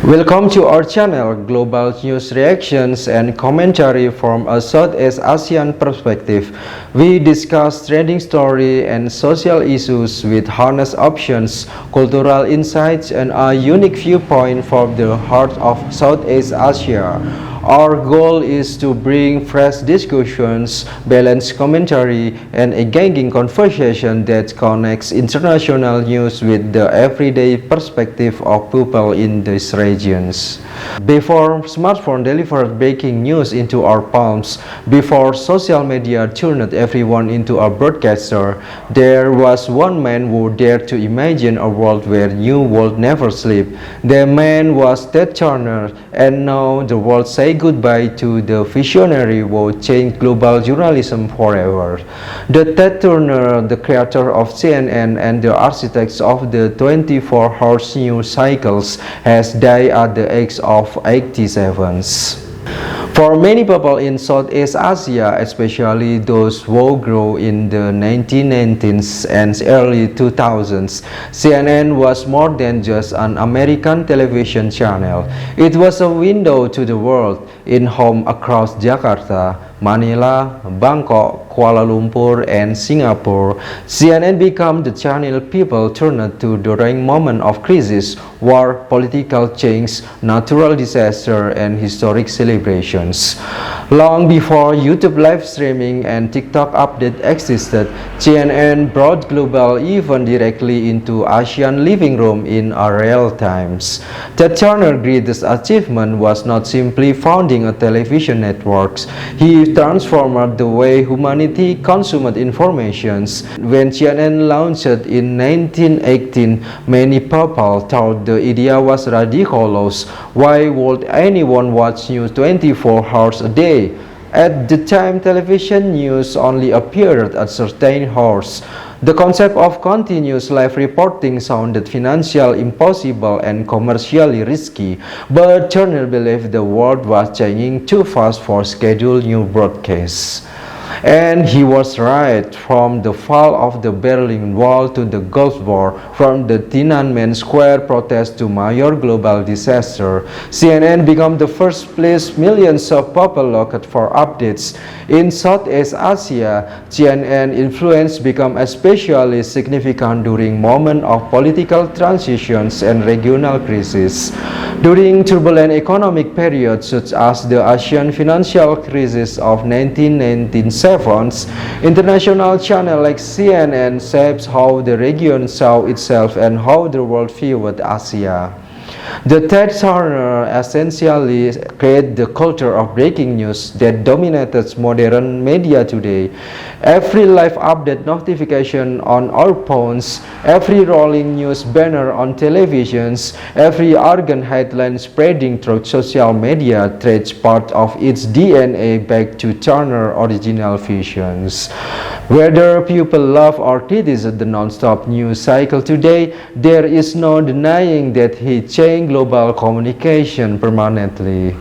Welcome to our channel, Global News Reactions and Commentary from a Southeast Asian perspective. We discuss trending story and social issues with honest options, cultural insights, and a unique viewpoint from the heart of Southeast Asia. Our goal is to bring fresh discussions, balanced commentary, and engaging conversation that connects international news with the everyday perspective of people in these regions. Before smartphone delivered breaking news into our palms, before social media turned everyone into a broadcaster, there was one man who dared to imagine a world where news would never sleep. The man was Ted Turner, and now the world says goodbye to the visionary who changed global journalism forever. The Ted Turner, the creator of CNN and the architect of the 24-hour news cycles, has died at the age of 87. For many people in Southeast Asia, especially those who grew in the 1990s and early 2000s, CNN was more than just an American television channel. It was a window to the world in homes across Jakarta, Manila, Bangkok, Kuala Lumpur, and Singapore. CNN became the channel people turned to during moments of crisis, war, political change, natural disaster, and historic celebrations. Long before YouTube live streaming and TikTok update existed, CNN brought global events directly into Asian living room in real times. Ted Turner's greatest achievement was not simply founding a television network. He transformed the way humanity consumed information. When CNN launched in 1918, many people thought the idea was ridiculous. Why would anyone watch news 24 hours a day? At the time, television news only appeared at certain hours. The concept of continuous live reporting sounded financially impossible and commercially risky, but Turner believed the world was changing too fast for scheduled news broadcasts. And he was right. From the fall of the Berlin Wall to the Gulf War, from the Tiananmen Square protest to major global disaster, CNN became the first place millions of people looked for updates. In Southeast Asia, CNN influence became especially significant during moments of political transitions and regional crises. During turbulent economic periods such as the Asian financial crisis of 1997, international channels like CNN shaped how the region saw itself and how the world viewed Asia. The Ted Turner essentially created the culture of breaking news that dominates modern media today. Every live update notification on our phones, every rolling news banner on televisions, every urgent headline spreading through social media traces part of its DNA back to Turner's original visions. Whether people love or criticize the non-stop news cycle today, there is no denying that he changed global communication permanently.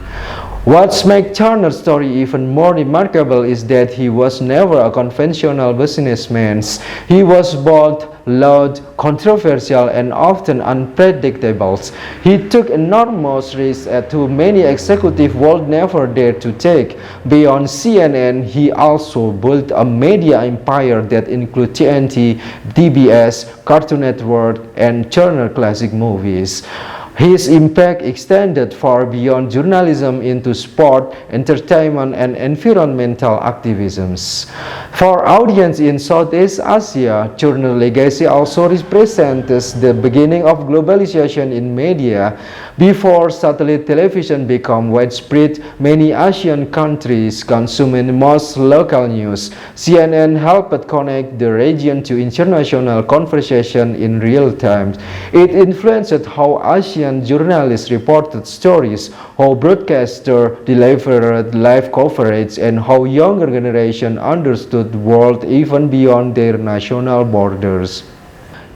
What makes Turner's story even more remarkable is that he was never a conventional businessman. He was bold, loud, controversial, and often unpredictable. He took enormous risks that too many executives would never dare to take. Beyond CNN, he also built a media empire that includes TNT, TBS, Cartoon Network, and Turner Classic Movies. His impact extended far beyond journalism into sport, entertainment, and environmental activisms. For audience in Southeast Asia, Turner's legacy also represents the beginning of globalization in media. Before satellite television became widespread, many Asian countries consumed most local news. CNN helped connect the region to international conversation in real time. It influenced how Asian journalists reported stories, how broadcasters delivered live coverage, and how younger generation understood the world even beyond their national borders.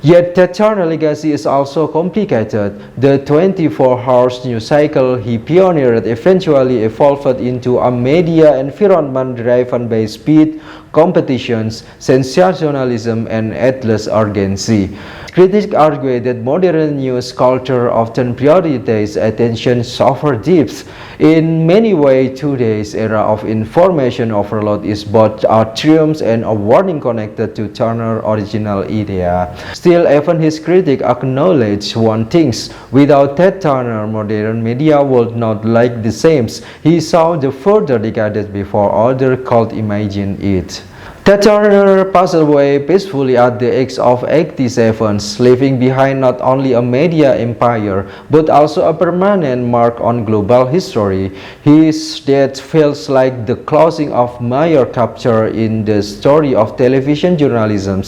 Yet Ted Turner's legacy is also complicated. The 24-hour news cycle he pioneered eventually evolved into a media environment driven by speed, competitions, sensationalism, and endless urgency. Critics argue that modern news culture often prioritizes attention over depth. In many ways, today's era of information overload is both a triumph and a warning connected to Turner's original idea. Still, even his critics acknowledge one thing: without Ted Turner, modern media would not look the same. He saw the further decades before others could imagine it. Ted Turner passed away peacefully at the age of 87, leaving behind not only a media empire, but also a permanent mark on global history. His death feels like the closing of major chapter in the story of television journalism,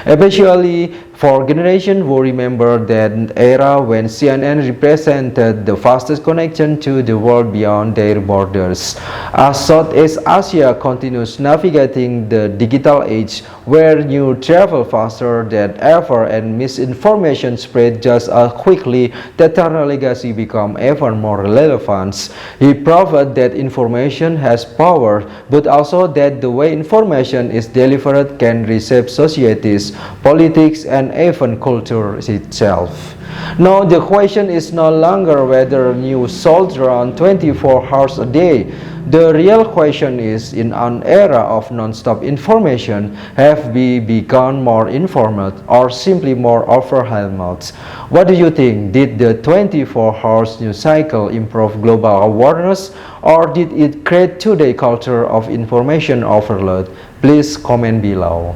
especially for generations who remember that era when CNN represented the fastest connection to the world beyond their borders. As Southeast Asia continues navigating the digital age, where news travel faster than ever and misinformation spread just as quickly, the Turner legacy become even more relevant. He proved that information has power, but also that the way information is delivered can reshape societies, politics, and even culture itself. Now the question is no longer whether news sold run 24 hours a day. The real question is, in an era of non-stop information, have we become more informed or simply more overwhelmed? What do you think? Did the 24 hours news cycle improve global awareness, or did it create today's culture of information overload? Please comment below.